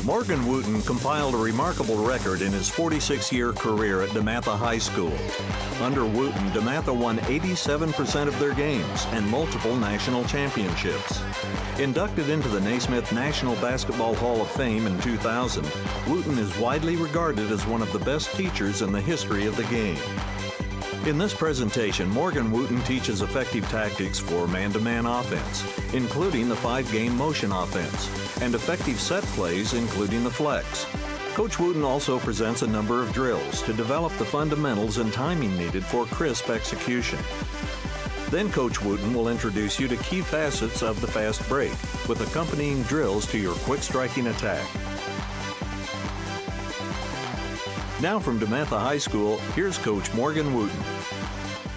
Morgan Wotten compiled a remarkable record in his 46-year career at DeMatha High School. Under Wotten, DeMatha won 87% of their games and multiple national championships. Inducted into the Naismith National Basketball Hall of Fame in 2000, Wotten is widely regarded as one of the best teachers in the history of the game. In this presentation, Morgan Wotten teaches effective tactics for man-to-man offense, including the 5-game motion offense, and effective set plays, including the flex. Coach Wotten also presents a number of drills to develop the fundamentals and timing needed for crisp execution. Then Coach Wotten will introduce you to key facets of the fast break, with accompanying drills to your quick striking attack. Now from DeMatha High School, here's Coach Morgan Wotten.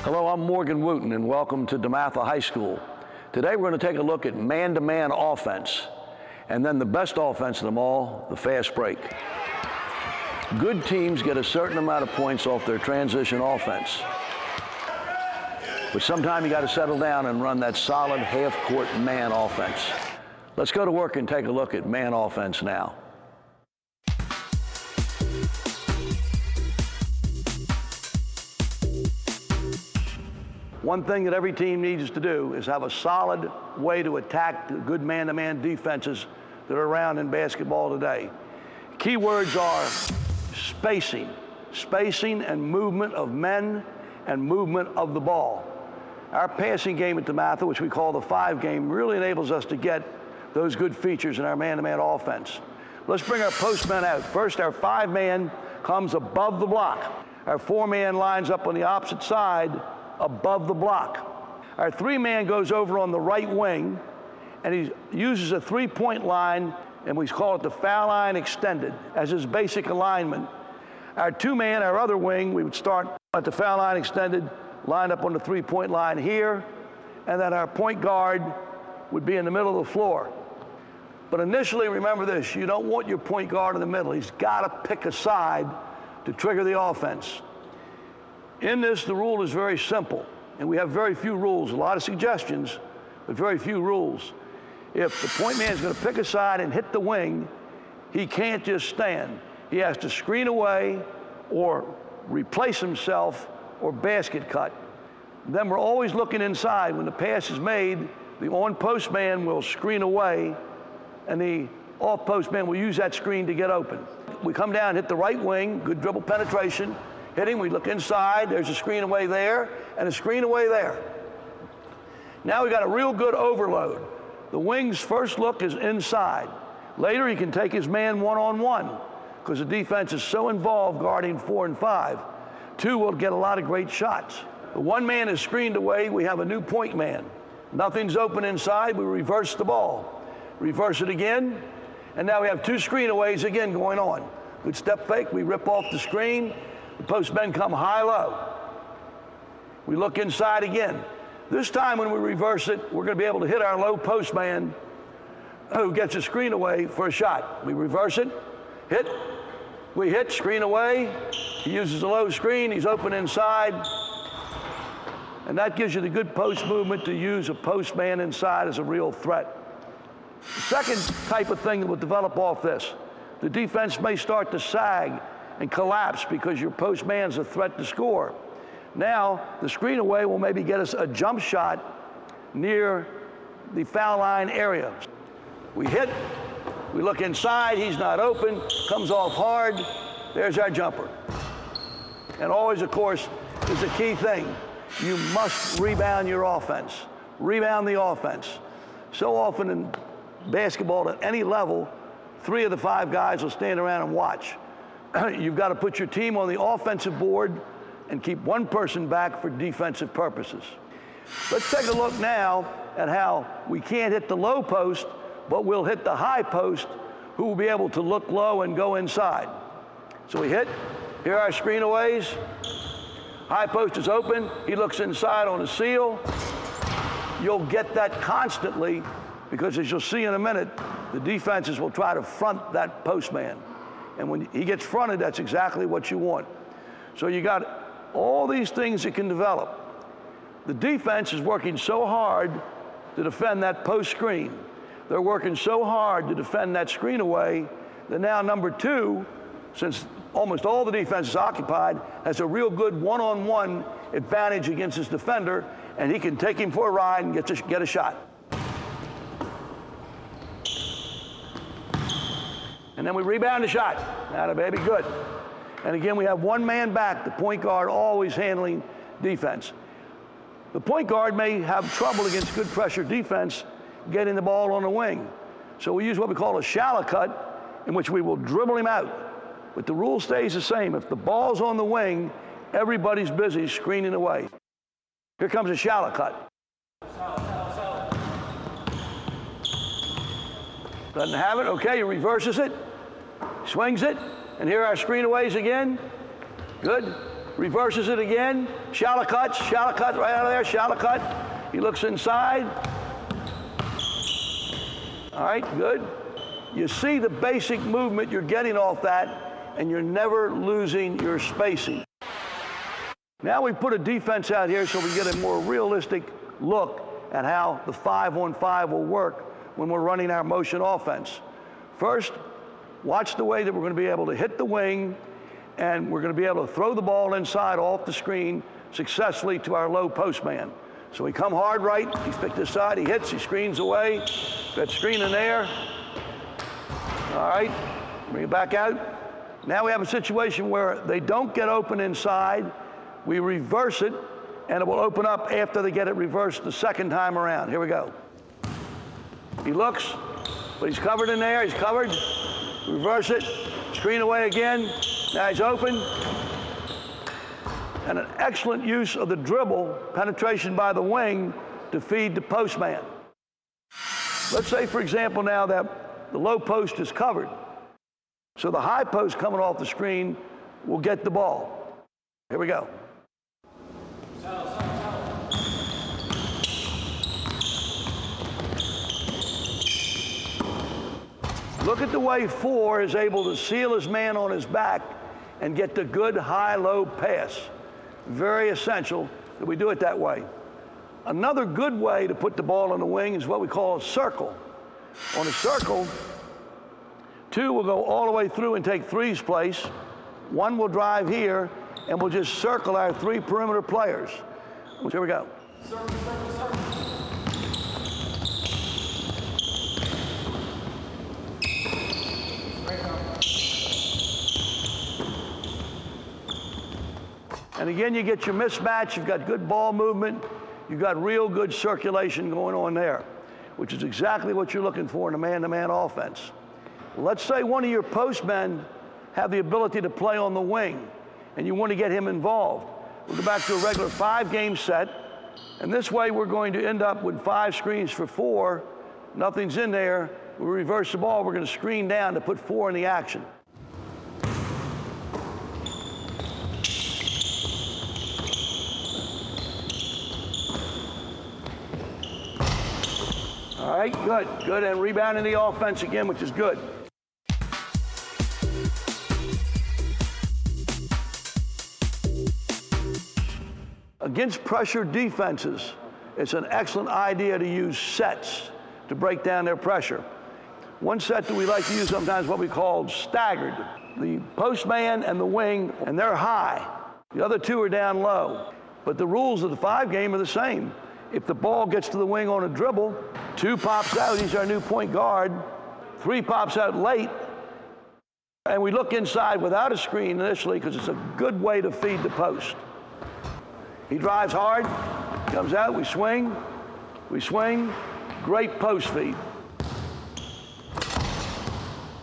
Hello, I'm Morgan Wotten, and welcome to DeMatha High School. Today we're going to take a look at man-to-man offense, and then the best offense of them all, the fast break. Good teams get a certain amount of points off their transition offense. But sometimes you got to settle down and run that solid half-court man offense. Let's go to work and take a look at man offense now. One thing that every team needs to do is have a solid way to attack the good man-to-man defenses that are around in basketball today. Key words are spacing and movement of men and movement of the ball. Our passing game at DeMatha, which we call the 5-game, really enables us to get those good features in our man-to-man offense. Let's bring our postmen out. First, our 5-man comes above the block. Our 4-man lines up on the opposite side above the block. Our 3-man goes over on the right wing, and he uses a 3-point line, and we call it the foul line extended as his basic alignment. Our 2-man, our other wing, we would start at the foul line extended, lined up on the 3-point line here, and then our point guard would be in the middle of the floor. But initially, remember this, you don't want your point guard in the middle. He's got to pick a side to trigger the offense. In this, the rule is very simple, and we have very few rules, a lot of suggestions, but very few rules. If the point man is going to pick a side and hit the wing, he can't just stand. He has to screen away or replace himself or basket cut. Then we're always looking inside. When the pass is made, the on-post man will screen away, and the off-post man will use that screen to get open. We come down, hit the right wing, good dribble penetration, hitting, we look inside, there's a screen away there, and a screen away there. Now we got a real good overload. The wing's first look is inside. Later he can take his man one-on-one, because the defense is so involved guarding 4 and 5. 2 will get a lot of great shots. The 1-man is screened away, we have a new point man. Nothing's open inside, we reverse the ball. Reverse it again, and now we have 2 screen-aways again going on. Good step fake, we rip off the screen, the post men come high-low. We look inside again. This time when we reverse it, we're going to be able to hit our low post man who gets a screen away for a shot. We reverse it, hit, we hit, screen away. He uses a low screen, he's open inside. And that gives you the good post movement to use a post man inside as a real threat. The second type of thing that will develop off this, the defense may start to sag and collapse because your post man's a threat to score. Now, the screen away will maybe get us a jump shot near the foul line area. We hit, we look inside, he's not open, comes off hard, there's our jumper. And always, of course, is the key thing. You must rebound your offense. Rebound the offense. So often in basketball at any level, 3 of the 5 guys will stand around and watch. You've got to put your team on the offensive board and keep 1 person back for defensive purposes. Let's take a look now at how we can't hit the low post, but we'll hit the high post, who will be able to look low and go inside. So we hit, here are our screen-aways. High post is open, he looks inside on a seal. You'll get that constantly because, as you'll see in a minute, the defenses will try to front that post man. And when he gets fronted, that's exactly what you want. So you got all these things that can develop. The defense is working so hard to defend that post screen. They're working so hard to defend that screen away then now number 2, since almost all the defense is occupied, has a real good one-on-one advantage against his defender, and he can take him for a ride and get a shot. And then we rebound the shot. Atta baby, good. And again, we have one man back, the point guard always handling defense. The point guard may have trouble against good pressure defense getting the ball on the wing. So we use what we call a shallow cut, in which we will dribble him out. But the rule stays the same. If the ball's on the wing, everybody's busy screening away. Here comes a shallow cut. Doesn't have it. Okay, he reverses it, swings it, and here are our screen aways again. Good. Reverses it again. Shallow cut right out of there, shallow cut. He looks inside. All right, good. You see the basic movement you're getting off that, and you're never losing your spacing. Now we put a defense out here so we get a more realistic look at how the 5-on-5 will work when we're running our motion offense. First, watch the way that we're going to be able to hit the wing, and we're going to be able to throw the ball inside off the screen successfully to our low post man. So we come hard right, he's picked this side, he hits, he screens away, got screen in there. All right, bring it back out. Now we have a situation where they don't get open inside, we reverse it, and it will open up after they get it reversed the second time around. Here we go. He looks, but he's covered in there, he's covered. Reverse it, screen away again. Now he's open. And an excellent use of the dribble, penetration by the wing, to feed the post man. Let's say, for example, now that the low post is covered. So the high post coming off the screen will get the ball. Here we go. Look at the way 4 is able to seal his man on his back and get the good high-low pass. Very essential that we do it that way. Another good way to put the ball on the wing is what we call a circle. On a circle, 2 will go all the way through and take 3's place. 1 will drive here, and we'll just circle our 3 perimeter players. Here we go. Circle, circle, circle. And again, you get your mismatch, you've got good ball movement, you've got real good circulation going on there, which is exactly what you're looking for in a man-to-man offense. Let's say one of your postmen have the ability to play on the wing, and you want to get him involved. We'll go back to a regular 5-game set, and this way we're going to end up with 5 screens for 4. Nothing's in there. We reverse the ball, we're going to screen down to put 4 in the action. All right, good, and rebounding the offense again, which is good. Against pressure defenses, it's an excellent idea to use sets to break down their pressure. One set that we like to use sometimes is what we call staggered. The postman and the wing, and they're high. The other 2 are down low. But the rules of the 5-game are the same. If the ball gets to the wing on a dribble, 2 pops out, he's our new point guard. 3 pops out late. And we look inside without a screen initially because it's a good way to feed the post. He drives hard, comes out, we swing, great post feed.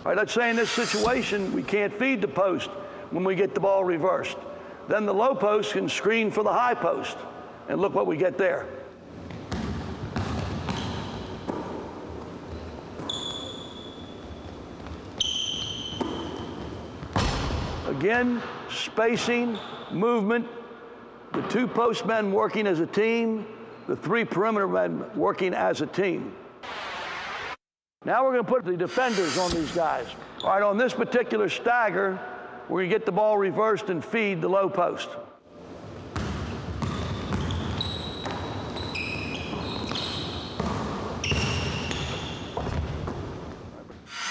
All right, let's say in this situation, we can't feed the post when we get the ball reversed. Then the low post can screen for the high post. And look what we get there. Again, spacing, movement, the 2 postmen working as a team, the 3 perimeter men working as a team. Now we're going to put the defenders on these guys. All right, on this particular stagger, we're going to get the ball reversed and feed the low post.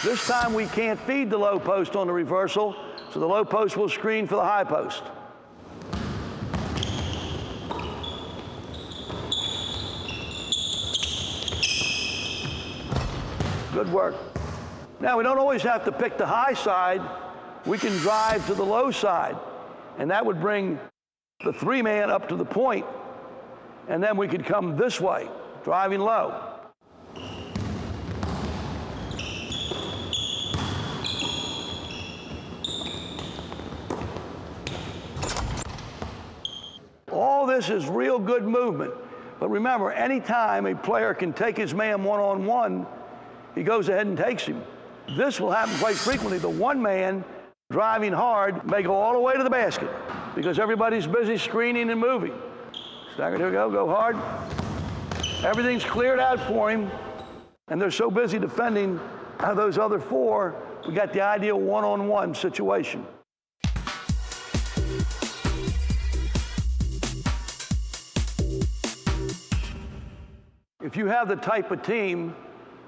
This time we can't feed the low post on the reversal, so the low post will screen for the high post. Good work. Now, we don't always have to pick the high side. We can drive to the low side, and that would bring the three-man up to the point, and then we could come this way, driving low. All this is real good movement, but remember, anytime a player can take his man one-on-one, he goes ahead and takes him. This will happen quite frequently. The one man driving hard may go all the way to the basket because everybody's busy screening and moving. Staggered, here we go, go hard. Everything's cleared out for him, and they're so busy defending those other four, we got the ideal one-on-one situation. If you have the type of team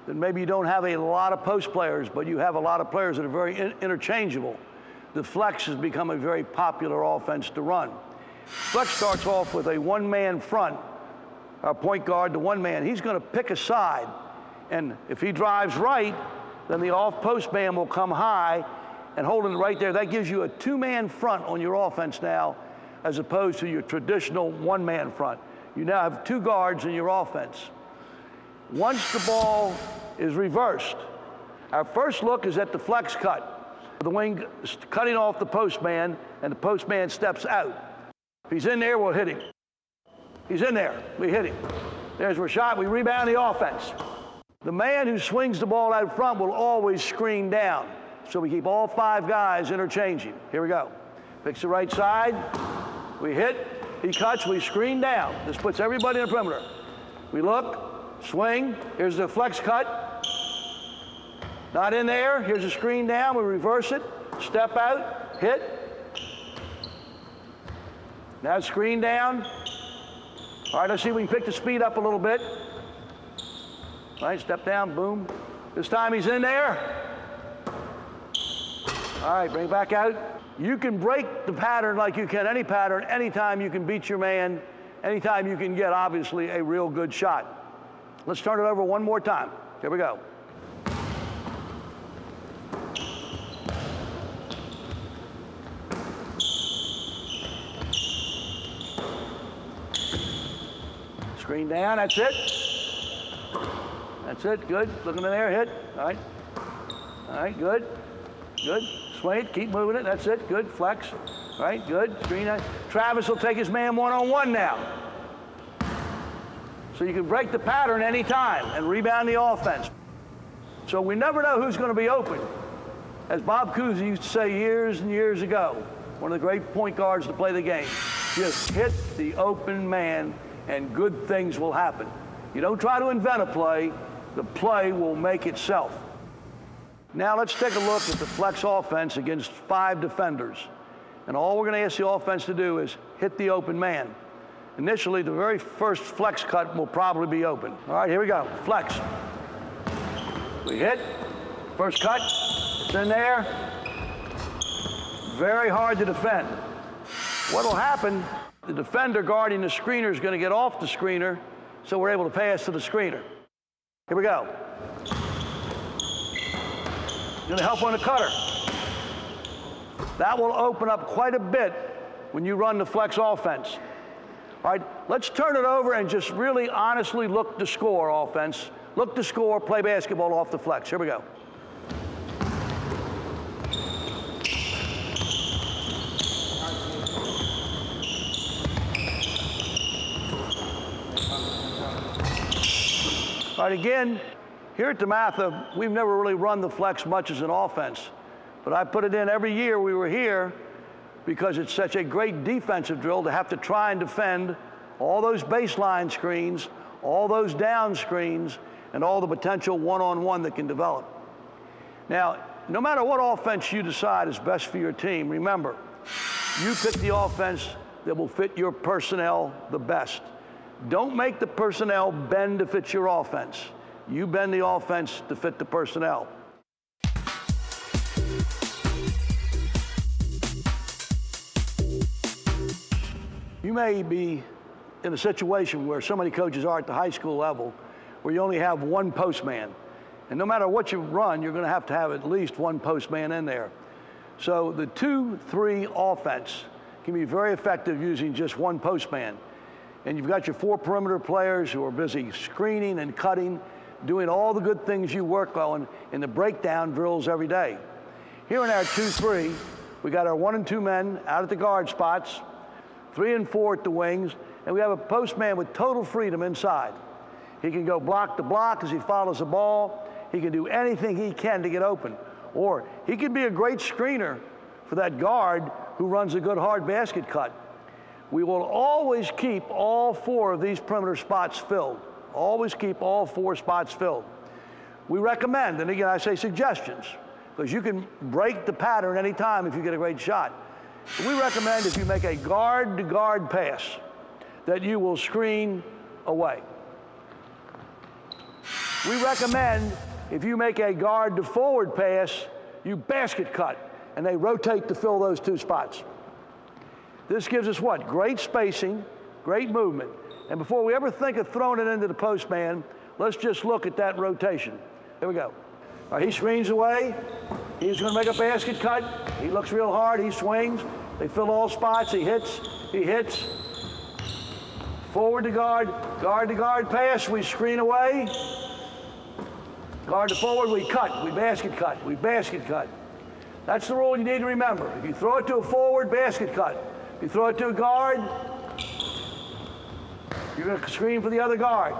that maybe you don't have a lot of post players, but you have a lot of players that are very interchangeable, the flex has become a very popular offense to run. Flex starts off with a one-man front, our point guard, the one man. He's going to pick a side, and if he drives right, then the off-post man will come high and holding it right there. That gives you a two-man front on your offense now, as opposed to your traditional one-man front. You now have two guards in your offense. Once the ball is reversed, our first look is at the flex cut. The wing is cutting off the postman, and the postman steps out. If he's in there, we'll hit him. He's in there, we hit him. There's our shot, we rebound the offense. The man who swings the ball out front will always screen down. So we keep all five guys interchanging. Here we go. Picks the right side, we hit, he cuts, we screen down. This puts everybody in the perimeter. We look, swing, here's the flex cut. Not in there, here's a screen down, we reverse it, step out, hit. Now screen down. All right, let's see if we can pick the speed up a little bit. All right, step down, boom. This time he's in there. All right, bring it back out. You can break the pattern like you can any pattern, anytime you can beat your man, anytime you can get, obviously, a real good shot. Let's turn it over one more time. Here we go. Screen down, that's it. That's it, good. Looking in there, hit. All right. All right, good. Good. Swing it, keep moving it, that's it. Good, flex. All right, good. Screen down. Travis will take his man one-on-one now. So you can break the pattern anytime and rebound the offense. So we never know who's going to be open. As Bob Cousy used to say years and years ago, one of the great point guards to play the game, just hit the open man and good things will happen. You don't try to invent a play, the play will make itself. Now let's take a look at the flex offense against 5 defenders. And all we're going to ask the offense to do is hit the open man. Initially, the very first flex cut will probably be open. All right, here we go, flex. We hit, first cut, it's in there. Very hard to defend. What'll happen, the defender guarding the screener is going to get off the screener, so we're able to pass to the screener. Here we go. Going to help on the cutter. That will open up quite a bit when you run the flex offense. All right, let's turn it over and just really honestly look to score offense. Look to score, play basketball off the flex. Here we go. All right, again, here at DeMatha, we've never really run the flex much as an offense, but I put it in every year we were here because it's such a great defensive drill to have to try and defend all those baseline screens, all those down screens, and all the potential one-on-one that can develop. Now, no matter what offense you decide is best for your team, remember, you pick the offense that will fit your personnel the best. Don't make the personnel bend to fit your offense. You bend the offense to fit the personnel. You may be in a situation where so many coaches are at the high school level where you only have one postman. And no matter what you run, you're going to have at least one postman in there. So the 2-3 offense can be very effective using just one postman. And you've got your 4 perimeter players who are busy screening and cutting, doing all the good things you work on in the breakdown drills every day. Here in our 2-3, we got our 1 and 2 men out at the guard spots, 3 and 4 at the wings, and we have a postman with total freedom inside. He can go block to block as he follows the ball. He can do anything he can to get open. Or he can be a great screener for that guard who runs a good hard basket cut. We will always keep all 4 of these perimeter spots filled. Always keep all 4 spots filled. We recommend, and again I say suggestions, because you can break the pattern anytime if you get a great shot. We recommend if you make a guard-to-guard pass that you will screen away. We recommend if you make a guard-to-forward pass, you basket cut, and they rotate to fill those 2 spots. This gives us what? Great spacing, great movement. And before we ever think of throwing it into the postman, let's just look at that rotation. Here we go. All right, he screens away. He's going to make a basket cut. He looks real hard. He swings. They fill all spots. He hits. He hits. Forward to guard pass. We screen away. Guard to forward, we cut. We basket cut. We basket cut. That's the rule you need to remember. If you throw it to a forward, basket cut. If you throw it to a guard, you're going to screen for the other guard.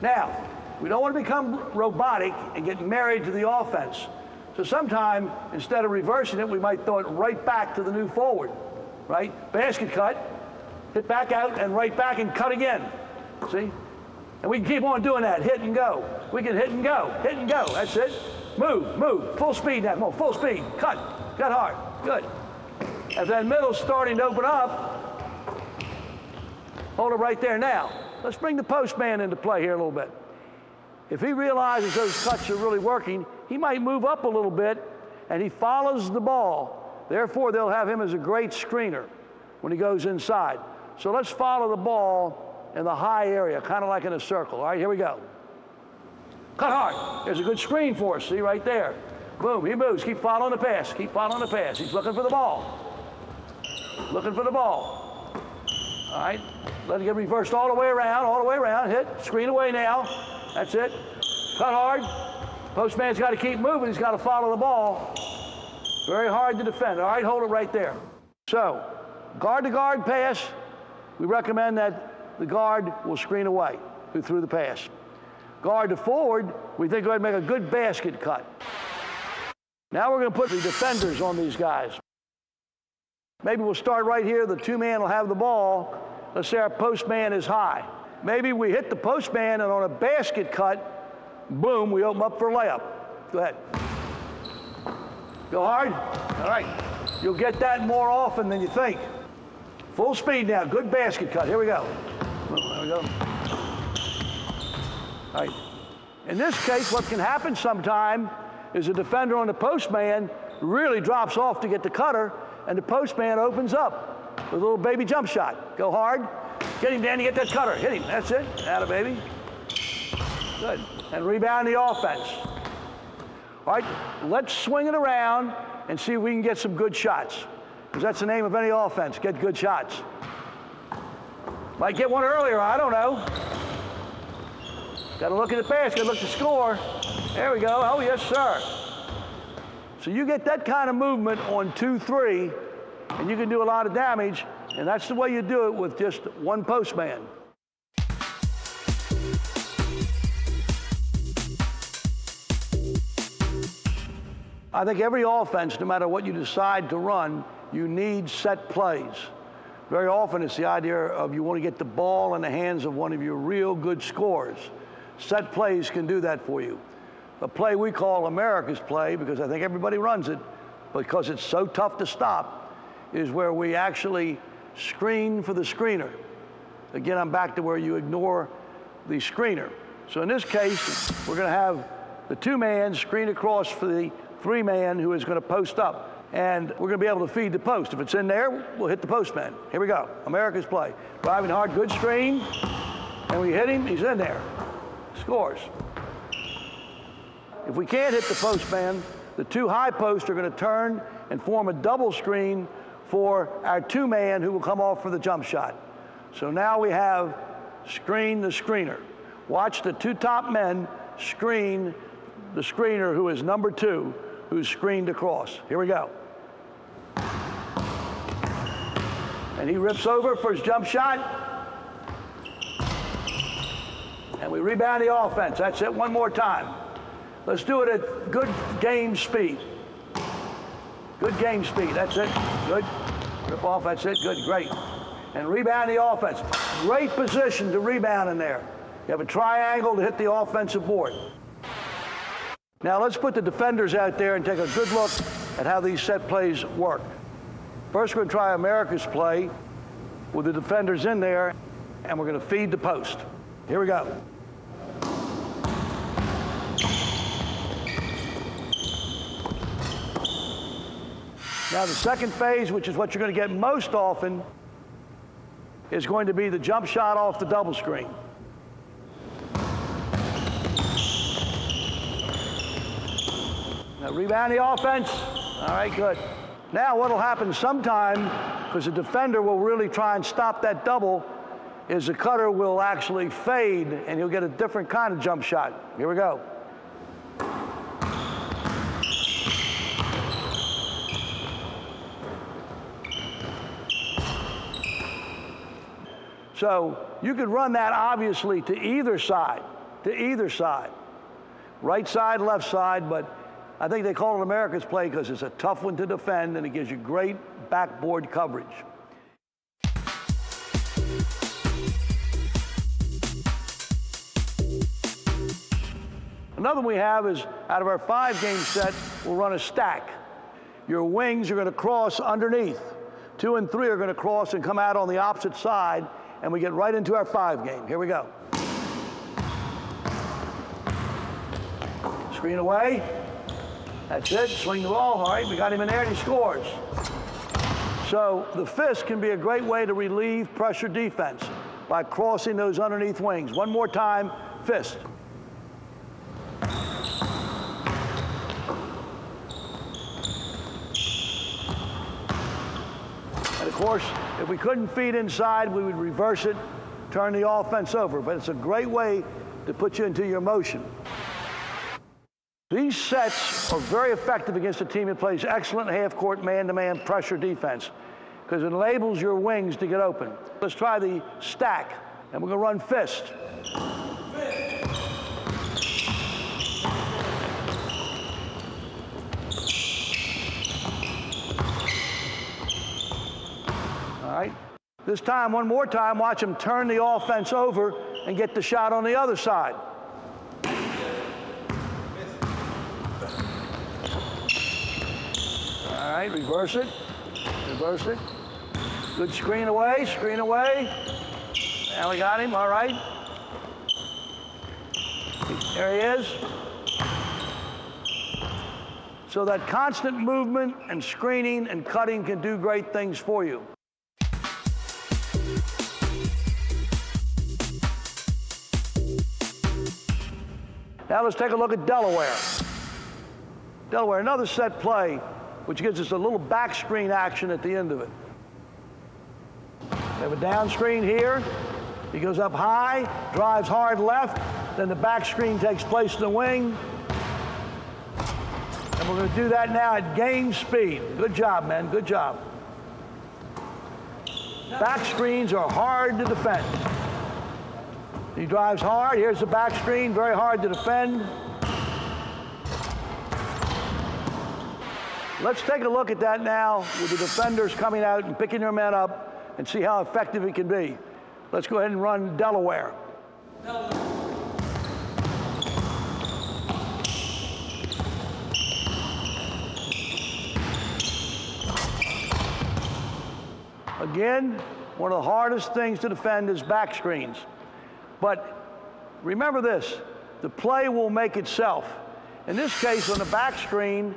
Now, we don't want to become robotic and get married to the offense. So sometime, instead of reversing it, we might throw it right back to the new forward, right? Basket cut, hit back out, and right back and cut again, see? And we can keep on doing that, hit and go. We can hit and go, that's it. Move, full speed now, come on, full speed, cut hard, good. As that middle's starting to open up, hold it right there now. Let's bring the postman into play here a little bit. If he realizes those cuts are really working, he might move up a little bit, and he follows the ball. Therefore, they'll have him as a great screener when he goes inside. So let's follow the ball in the high area, kind of like in a circle. All right, here we go. Cut hard. There's a good screen for us, see, right there. Boom, he moves. Keep following the pass. Keep following the pass. He's looking for the ball. Looking for the ball. All right, let it get reversed all the way around, hit, screen away now. That's it. Cut hard. Postman's got to keep moving. He's got to follow the ball. Very hard to defend. All right, hold it right there. So, guard-to-guard pass, we recommend that the guard will screen away who threw the pass. Guard to forward, we think go ahead and make a good basket cut. Now we're going to put the defenders on these guys. Maybe we'll start right here. The 2-man will have the ball. Let's say our postman is high. Maybe we hit the postman, and on a basket cut, boom, we open up for a layup. Go ahead. Go hard. All right. You'll get that more often than you think. Full speed now. Good basket cut. Here we go. There we go. All right. In this case, what can happen sometime is the defender on the postman really drops off to get the cutter, and the postman opens up with a little baby jump shot. Go hard. Get him, Danny, get that cutter. Hit him. That's it. Atta baby. Good. And rebound the offense. All right, let's swing it around and see if we can get some good shots. Because that's the name of any offense, get good shots. Might get one earlier, I don't know. Got to look at the basket, look at the score. There we go. Oh, yes, sir. So you get that kind of movement on 2-3, and you can do a lot of damage. And that's the way you do it with just one postman. I think every offense, no matter what you decide to run, you need set plays. Very often it's the idea of you want to get the ball in the hands of one of your real good scorers. Set plays can do that for you. A play we call America's play, because I think everybody runs it, because it's so tough to stop, is where we actually screen for the screener. Again, I'm back to where you ignore the screener. So in this case, we're going to have the 2-man screen across for three-man who is going to post up. And we're going to be able to feed the post. If it's in there, we'll hit the postman. Here we go. America's play. Driving hard, good screen. And we hit him, he's in there. Scores. If we can't hit the postman, the two high posts are going to turn and form a double screen for our two-man who will come off for the jump shot. So now we have screen the screener. Watch the two top men screen the screener who is number two, who's screened across. Here we go. And he rips over for his jump shot. And we rebound the offense. That's it, one more time. Let's do it at good game speed. Good game speed, that's it, good. Rip off, that's it, good, great. And rebound the offense. Great position to rebound in there. You have a triangle to hit the offensive board. Now let's put the defenders out there and take a good look at how these set plays work. First we're going to try America's play with the defenders in there, and we're going to feed the post. Here we go. Now the second phase, which is what you're going to get most often, is going to be the jump shot off the double screen. Now rebound the offense. All right, good. Now what will happen sometime, because the defender will really try and stop that double, is the cutter will actually fade and you'll get a different kind of jump shot. Here we go. So you could run that obviously to either side, right side, left side, but I think they call it America's play because it's a tough one to defend and it gives you great backboard coverage. Another one we have is, out of our 5-game set, we'll run a stack. Your wings are going to cross underneath. 2 and 3 are going to cross and come out on the opposite side, and we get right into our 5-game. Here we go. Screen away. That's it. Swing the ball. All right, we got him in there, and he scores. So the fist can be a great way to relieve pressure defense by crossing those underneath wings. One more time, fist. And of course, if we couldn't feed inside, we would reverse it, turn the offense over. But it's a great way to put you into your motion. These sets are very effective against a team that plays excellent half-court man-to-man pressure defense because it enables your wings to get open. Let's try the stack, and we're going to run fist. All right. This time, one more time, watch him turn the offense over and get the shot on the other side. All right, reverse it, reverse it. Good screen away, screen away. Now we got him, all right. There he is. So that constant movement and screening and cutting can do great things for you. Now let's take a look at Delaware. Delaware, another set play, which gives us a little back screen action at the end of it. We have a down screen here. He goes up high, drives hard left, then the back screen takes place in the wing. And we're going to do that now at game speed. Good job, man, good job. Back screens are hard to defend. He drives hard, here's the back screen, very hard to defend. Let's take a look at that now with the defenders coming out and picking their men up and see how effective it can be. Let's go ahead and run Delaware. Again, one of the hardest things to defend is back screens. But remember this, the play will make itself. In this case, on the back screen,